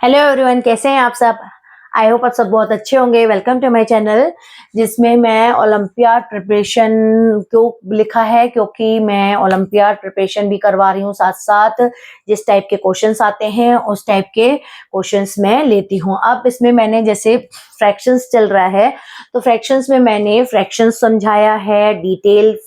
Hello everyone, कैसे हैं आप सब। आई होप आप सब बहुत अच्छे होंगे। वेलकम टू माय चैनल, जिसमें मैं ओलंपियाड प्रिपरेशन क्यों लिखा है, क्योंकि मैं ओलंपियाड प्रिपरेशन भी करवा रही हूँ, साथ साथ जिस टाइप के क्वेश्चंस आते हैं उस टाइप के क्वेश्चंस मैं लेती हूँ। अब इसमें मैंने जैसे फ्रैक्शंस चल रहा है, तो फ्रैक्शंस में मैंने फ्रैक्शंस समझाया है, डिटेल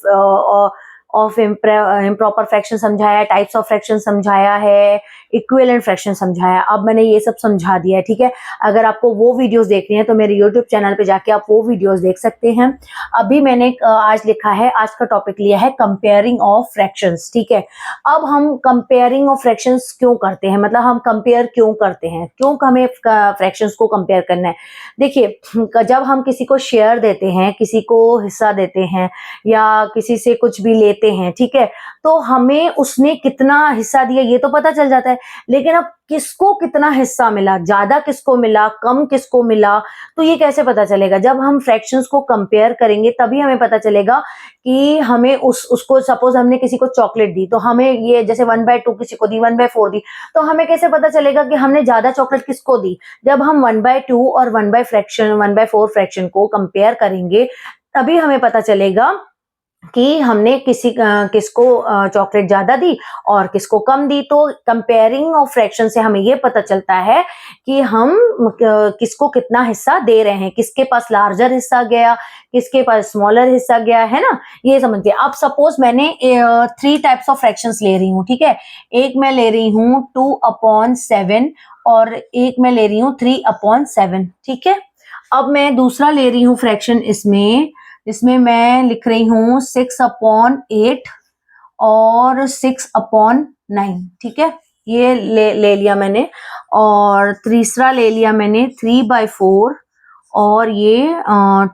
ऑफ इम्प्रॉपर फ्रैक्शन समझाया, टाइप्स ऑफ फ्रैक्शन समझाया है, इक्विवेलेंट फ्रैक्शन समझाया। अब मैंने ये सब समझा दिया है, ठीक है। अगर आपको वो वीडियोस देखनी है तो मेरे यूट्यूब चैनल पे जाके आप वो वीडियोस देख सकते हैं। अभी मैंने आज लिखा है, आज का टॉपिक लिया है कंपेयरिंग ऑफ फ्रैक्शंस, ठीक है। अब हम कंपेयरिंग ऑफ फ्रैक्शंस क्यों करते हैं, मतलब हम कंपेयर क्यों करते हैं, क्यों हमें फ्रैक्शंस को कंपेयर करना है। देखिए, जब हम किसी को शेयर देते हैं, किसी को हिस्सा देते हैं या किसी से कुछ भी लेते हैं, ठीक है, तो हमें उसने कितना हिस्सा दिया ये तो पता चल जाता है, लेकिन अब किसको कितना हिस्सा मिला, ज्यादा किसको मिला, कम किसको मिला, तो ये कैसे पता चलेगा। जब हम फ्रैक्शंस को कंपेयर करेंगे तभी हमें पता चलेगा कि हमें उसको, सपोज हमने किसी को चॉकलेट दी तो हमें ये जैसे 1/2 किसी को दी, 1/4 दी, तो हमें कैसे पता चलेगा कि हमने ज्यादा चॉकलेट किसको दी। जब हम 1/2 और 1/4 फ्रैक्शन को कंपेयर करेंगे तभी हमें पता चलेगा कि हमने किसको चॉकलेट ज्यादा दी और किसको कम दी। तो कंपेयरिंग ऑफ फ्रैक्शन से हमें ये पता चलता है कि हम किसको कितना हिस्सा दे रहे हैं, किसके पास लार्जर हिस्सा गया, किसके पास स्मॉलर हिस्सा गया, है ना। ये समझिए। अब सपोज मैंने 3 टाइप्स ऑफ फ्रैक्शंस ले रही हूँ, ठीक है। एक मैं ले रही हूँ 2/7 और एक मैं ले रही हूँ 3/7, ठीक है। अब मैं दूसरा ले रही हूँ फ्रैक्शन इसमें मैं लिख रही हूँ 6/8 और 6/9, ठीक है। ये ले लिया मैंने। और तीसरा ले लिया मैंने 3/4 और ये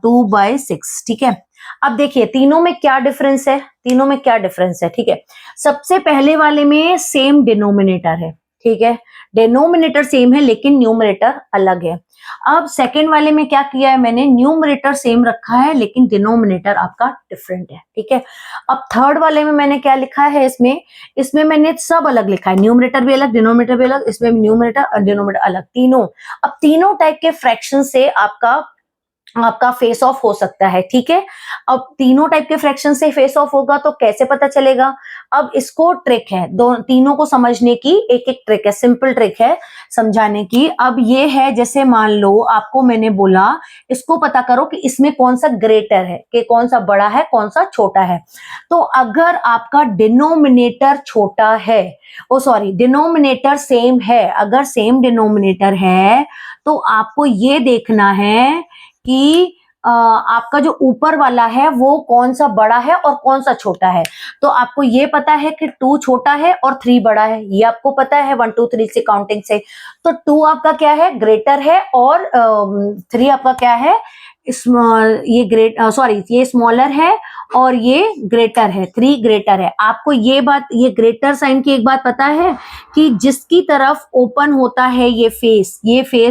2/6, ठीक है। अब देखिए तीनों में क्या डिफरेंस है, ठीक है। सबसे पहले वाले में सेम डिनोमिनेटर है, ठीक है। डिनोमिनेटर सेम है लेकिन न्यूमरेटर अलग है। अब सेकंड वाले में क्या किया है मैंने, न्यूमरेटर सेम रखा है लेकिन डिनोमिनेटर आपका डिफरेंट है, ठीक है। अब थर्ड वाले में मैंने क्या लिखा है, इसमें मैंने सब अलग लिखा है, न्यूमरेटर भी अलग, डिनोमिनेटर भी अलग, इसमें न्यूमरेटर और डिनोमिनेटर अलग, तीनों। अब तीनों टाइप के फ्रैक्शन से आपका फेस ऑफ हो सकता है, ठीक है। अब तीनों टाइप के फ्रैक्शन से फेस ऑफ होगा तो कैसे पता चलेगा। अब इसको ट्रिक है, तीनों को समझने की एक एक ट्रिक है, सिंपल ट्रिक है समझाने की। अब ये है, जैसे मान लो आपको मैंने बोला इसको पता करो कि इसमें कौन सा ग्रेटर है, कि कौन सा बड़ा है कौन सा छोटा है। तो अगर आपका डिनोमिनेटर छोटा है, डिनोमिनेटर सेम है, अगर सेम डिनोमिनेटर है तो आपको ये देखना है कि आपका जो ऊपर वाला है वो कौन सा बड़ा है और कौन सा छोटा है। तो आपको ये पता है कि 2 छोटा है और 3 बड़ा है, ये आपको पता है 1 2 3 से काउंटिंग से। तो 2 आपका क्या है, ग्रेटर है, और 3 आपका क्या है, ये स्मॉलर है और ये ग्रेटर है, 3 ग्रेटर है। आपको ये ग्रेटर साइन की एक बात पता है कि जिसकी तरफ ओपन होता है ये फेस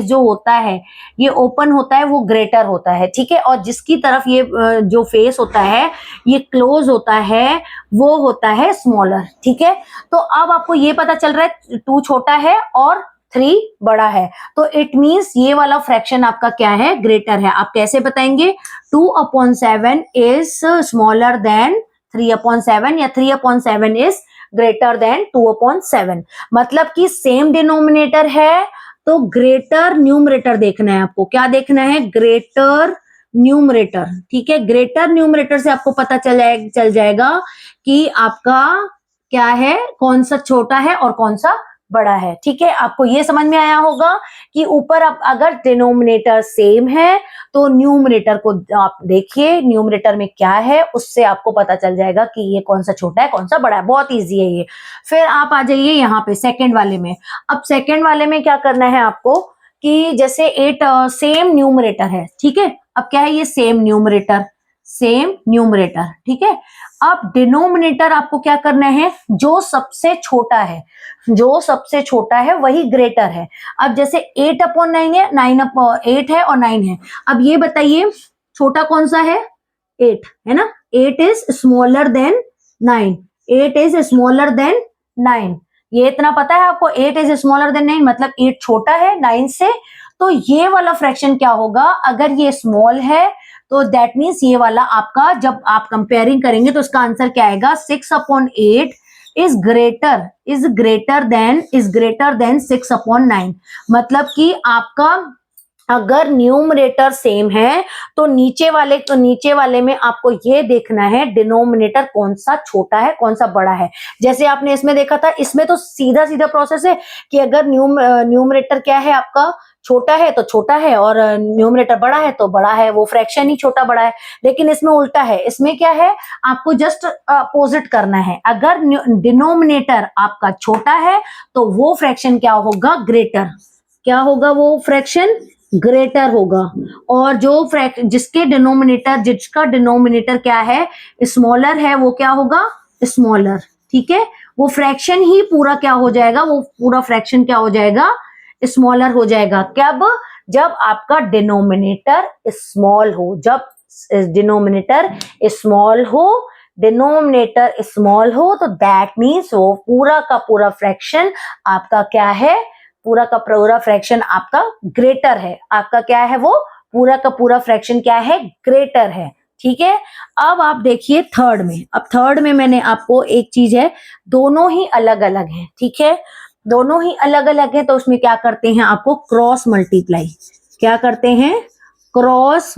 जो होता है, ये ओपन होता है, वो ग्रेटर होता है, ठीक है। और जिसकी तरफ ये जो फेस होता है ये क्लोज होता है, वो होता है स्मॉलर, ठीक है। तो अब आपको ये पता चल रहा है 2 छोटा है और 3 बड़ा है, तो इट मींस ये वाला फ्रैक्शन आपका क्या है, ग्रेटर है। आप कैसे बताएंगे, 2/7 इज स्मॉलर देन 3/7 या 3/7 इज ग्रेटर देन 2/7। मतलब कि सेम डिनोमिनेटर है तो ग्रेटर न्यूमरेटर देखना है आपको। क्या देखना है, ग्रेटर न्यूमरेटर, ठीक है। ग्रेटर न्यूमरेटर से आपको पता चल जाएगा कि आपका क्या है, कौन सा छोटा है और कौन सा बड़ा है, ठीक है। आपको ये समझ में आया होगा कि ऊपर आप अगर डिनोमिनेटर सेम है तो न्यूमरेटर को आप देखिए, न्यूमरेटर में क्या है, उससे आपको पता चल जाएगा कि ये कौन सा छोटा है कौन सा बड़ा है। बहुत इजी है ये। फिर आप आ जाइए यहाँ पे सेकंड वाले में। अब सेकंड वाले में क्या करना है आपको कि जैसे 8 सेम न्यूमरेटर है, ठीक है। अब क्या है, ये सेम न्यूमरेटर, ठीक है। अब डिनोमिनेटर आपको क्या करना है, जो सबसे छोटा है वही ग्रेटर है। अब जैसे 8/9 है, 8 है और 9 है। अब ये बताइए छोटा कौन सा है, 8 है ना। 8 is smaller than 9, 8 is smaller than 9। ये इतना पता है आपको, 8 इज स्मॉलर देन 9, मतलब 8 छोटा है 9 से। तो ये वाला फ्रैक्शन क्या होगा, अगर ये स्मॉल है तो दैट मीन्स ये वाला आपका, जब आप कंपेयरिंग करेंगे तो इसका आंसर क्या आएगा, 6/8 इज ग्रेटर देन 6/9। मतलब कि आपका अगर न्यूमरेटर सेम है तो नीचे वाले में आपको ये देखना है डिनोमिनेटर कौन सा छोटा है कौन सा बड़ा है। जैसे आपने इसमें देखा था, इसमें तो सीधा सीधा प्रोसेस है कि अगर न्यूमरेटर क्या है आपका छोटा है तो छोटा है, और न्यूमरेटर बड़ा है तो बड़ा है, वो फ्रैक्शन ही छोटा बड़ा है। लेकिन इसमें उल्टा है, इसमें क्या है, आपको जस्ट अपोजिट करना है। अगर डिनोमिनेटर आपका छोटा है तो वो फ्रैक्शन क्या होगा, ग्रेटर। क्या होगा वो फ्रैक्शन, ग्रेटर होगा। और जो जिसका डिनोमिनेटर क्या है, स्मॉलर है, वो क्या होगा, स्मॉलर। ठीक है, वो फ्रैक्शन ही पूरा क्या हो जाएगा, वो पूरा फ्रैक्शन क्या हो जाएगा, स्मॉलर हो जाएगा। कब, जब आपका डिनोमिनेटर स्मॉल हो, जब डिनोमिनेटर स्मॉल हो तो दैट मीन्स वो पूरा का पूरा फ्रैक्शन आपका क्या है, पूरा का पूरा फ्रैक्शन आपका ग्रेटर है। आपका क्या है, वो पूरा का पूरा फ्रैक्शन क्या है, ग्रेटर है। ठीक है, अब आप देखिए थर्ड में। अब थर्ड में मैंने आपको एक चीज है, दोनों ही अलग अलग हैं। ठीक है, दोनों ही अलग अलग है, तो उसमें क्या करते हैं, आपको क्रॉस मल्टीप्लाई। क्या करते हैं, क्रॉस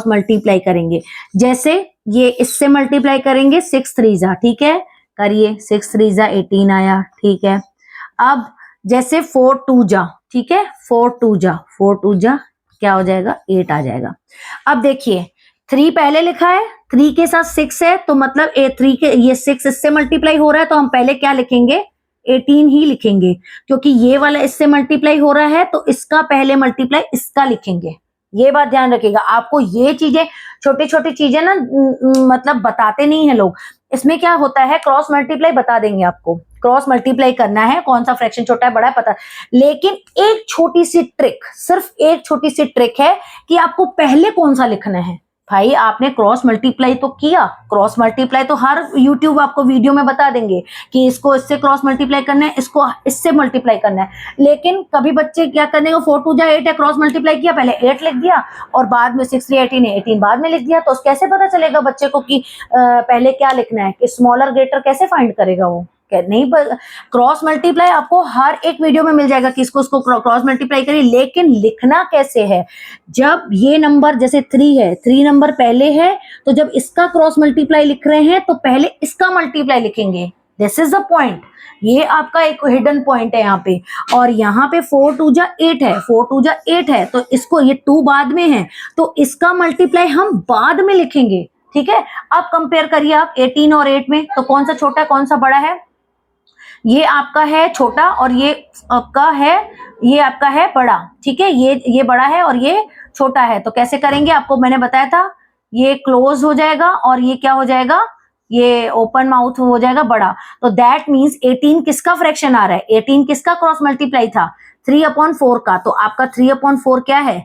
मल्टीप्लाई करेंगे। जैसे ये इससे मल्टीप्लाई करेंगे 6 3 जा, ठीक है, करिए, 6 3 जा 18 आया। ठीक है, अब जैसे 4 2 जा, ठीक है, 4 2 जा क्या हो जाएगा, 8 आ जाएगा। अब देखिए 3 पहले लिखा है, 3 के साथ 6 है, तो मतलब 3 के ये 6 इससे मल्टीप्लाई हो रहा है, तो हम पहले क्या लिखेंगे, 18 ही लिखेंगे, क्योंकि ये वाला इससे मल्टीप्लाई हो रहा है तो इसका पहले मल्टीप्लाई इसका लिखेंगे। ये बात ध्यान रखिएगा। आपको ये चीजें, छोटी छोटी चीजें ना मतलब बताते नहीं है लोग। इसमें क्या होता है, क्रॉस मल्टीप्लाई बता देंगे आपको, क्रॉस मल्टीप्लाई करना है, कौन सा फ्रैक्शन छोटा है बड़ा है पता, लेकिन एक छोटी सी ट्रिक, सिर्फ एक छोटी सी ट्रिक है कि आपको पहले कौन सा लिखना है। भाई आपने क्रॉस मल्टीप्लाई तो किया, क्रॉस मल्टीप्लाई तो हर यूट्यूब आपको वीडियो में बता देंगे कि इसको इससे क्रॉस मल्टीप्लाई करना है, इसको इससे मल्टीप्लाई करना है। लेकिन कभी बच्चे क्या करने को, 4 2 जा 8 है, क्रॉस मल्टीप्लाई किया, पहले 8 लिख दिया और बाद में 6 3 18 है, 18 बाद में लिख दिया। तो कैसे पता चलेगा बच्चे को कि पहले क्या लिखना है, कि स्मॉलर ग्रेटर कैसे फाइंड करेगा वो, नहीं। क्रॉस मल्टीप्लाई आपको हर एक वीडियो में मिल जाएगा कि इसको क्रॉस मल्टीप्लाई करिए, लेकिन लिखना कैसे है, जब ये नंबर जैसे 3 है, 3 नंबर पहले है, तो जब इसका क्रॉस मल्टीप्लाई लिख रहे हैं तो पहले इसका मल्टीप्लाई लिखेंगे। दिस इज द पॉइंट, ये आपका एक हिडन पॉइंट है यहाँ पे। और यहाँ पे 4 2 जा 8 है, 4 2 जा 8 है, तो इसको, ये 2 बाद में है तो इसका मल्टीप्लाई हम बाद में लिखेंगे। ठीक है, अब कंपेयर करिए आप 18 और 8 में, तो कौन सा छोटा है कौन सा बड़ा है, ये आपका है छोटा और ये आपका है बड़ा। ठीक है, ये बड़ा है और ये छोटा है, तो कैसे करेंगे, आपको मैंने बताया था, ये क्लोज हो जाएगा और ये क्या हो जाएगा, ये ओपन माउथ हो जाएगा बड़ा। तो दैट मीन्स 18 किसका फ्रैक्शन आ रहा है, 18 किसका क्रॉस मल्टीप्लाई था, 3/4 का। तो आपका 3/4 क्या है,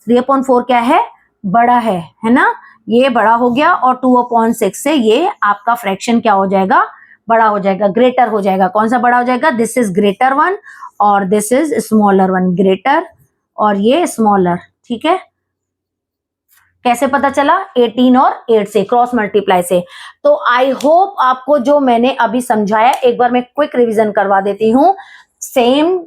3/4 क्या है, बड़ा है ना, ये बड़ा हो गया। और 2/6 से ये आपका फ्रैक्शन क्या हो जाएगा, बड़ा हो जाएगा, ग्रेटर हो जाएगा। कौन सा बड़ा हो जाएगा, दिस इज ग्रेटर वन और this is smaller one, greater और ये स्मॉलर। ठीक है, कैसे पता चला, 18 और 8 से, क्रॉस मल्टीप्लाई से। तो आई होप आपको जो मैंने अभी समझाया, एक बार मैं क्विक रिवीजन करवा देती हूँ। सेम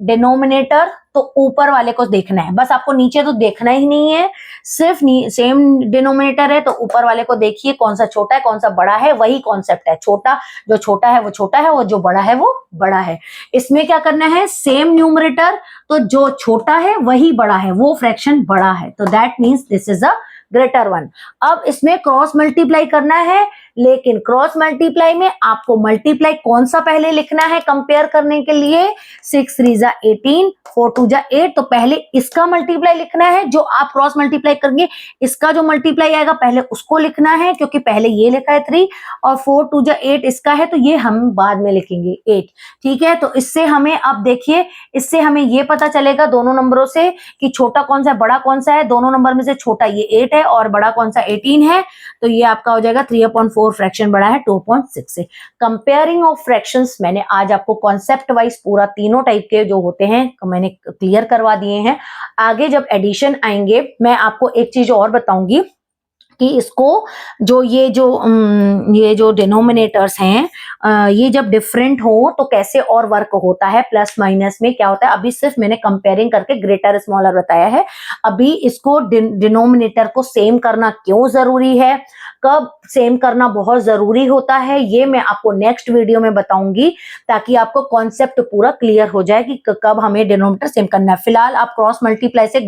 डिनोमिनेटर तो ऊपर वाले को देखना है, बस आपको नीचे तो देखना ही नहीं है, सिर्फ सेम डिनोमिनेटर है तो ऊपर वाले को देखिए कौन सा छोटा है कौन सा बड़ा है, वही कॉन्सेप्ट है। छोटा जो छोटा है वो छोटा है, और जो बड़ा है वो बड़ा है। इसमें क्या करना है, सेम न्यूमरेटर तो जो छोटा है वही बड़ा है, वो फ्रैक्शन बड़ा है, तो that means this is a greater one. अब इसमें क्रॉस मल्टीप्लाई करना है, लेकिन क्रॉस मल्टीप्लाई में आपको मल्टीप्लाई कौन सा पहले लिखना है कंपेयर करने के लिए, 6 3 जा 18, 4 2 जा 8, तो पहले इसका मल्टीप्लाई लिखना है, जो आप क्रॉस मल्टीप्लाई करेंगे इसका जो मल्टीप्लाई आएगा पहले उसको लिखना है, क्योंकि पहले ये लिखा है 3 और 4 2 जा 8 इसका है, तो ये हम बाद में लिखेंगे 8। ठीक है, तो इससे हमें, अब देखिए, इससे हमें ये पता चलेगा दोनों नंबरों से कि छोटा कौन सा है बड़ा कौन सा है। दोनों नंबर में से छोटा ये 8 है और बड़ा कौन सा 18 है, तो ये आपका हो जाएगा 3/4 और फ्रैक्शन बढ़ा है 2.6 से। कंपेयरिंग ऑफ फ्रैक्शंस मैंने आज आपको कॉन्सेप्ट वाइज पूरा तीनों टाइप के जो होते हैं मैंने क्लियर करवा दिए हैं। आगे जब एडिशन आएंगे मैं आपको एक चीज और बताऊंगी कि इसको ये जो डिनोमिनेटर्स हैं ये जब डिफरेंट हो तो कैसे और वर्क होता है, प्लस माइनस में क्या होता है। अभी सिर्फ मैंने कंपेयरिंग करके ग्रेटर स्मॉलर बताया है। अभी इसको डिनोमिनेटर को सेम करना क्यों जरूरी है, कब सेम करना बहुत जरूरी होता है, ये मैं आपको नेक्स्ट वीडियो में बताऊंगी ताकि आपको कॉन्सेप्ट पूरा क्लियर हो जाए कि कब हमें डिनोमिनेटर सेम करना है। फिलहाल आप क्रॉस मल्टीप्लाई से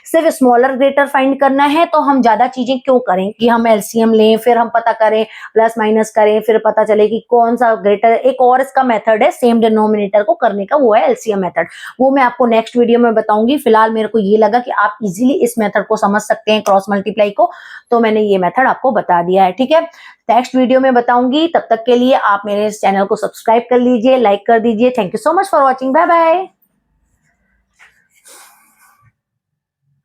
सिर्फ स्मॉलर ग्रेटर फाइंड करना है तो हम ज्यादा चीजें क्यों करें कि हम एलसीएम लें, फिर हम पता करें, प्लस माइनस करें, फिर पता चले कि कौन सा ग्रेटर। एक और इसका मेथड है सेम डिनोमिनेटर को करने का, वो है एलसीएम मेथड, वो मैं आपको नेक्स्ट वीडियो में बताऊंगी। फिलहाल मेरे को ये लगा कि आप इजीली इस मेथड को समझ सकते हैं क्रॉस मल्टीप्लाई को, तो मैंने ये मेथड आपको बता दिया है। ठीक है, नेक्स्ट वीडियो में बताऊंगी। तब तक के लिए आप मेरे इस चैनल को सब्सक्राइब कर लीजिए, लाइक कर दीजिए। Thank you so much for watching, bye bye.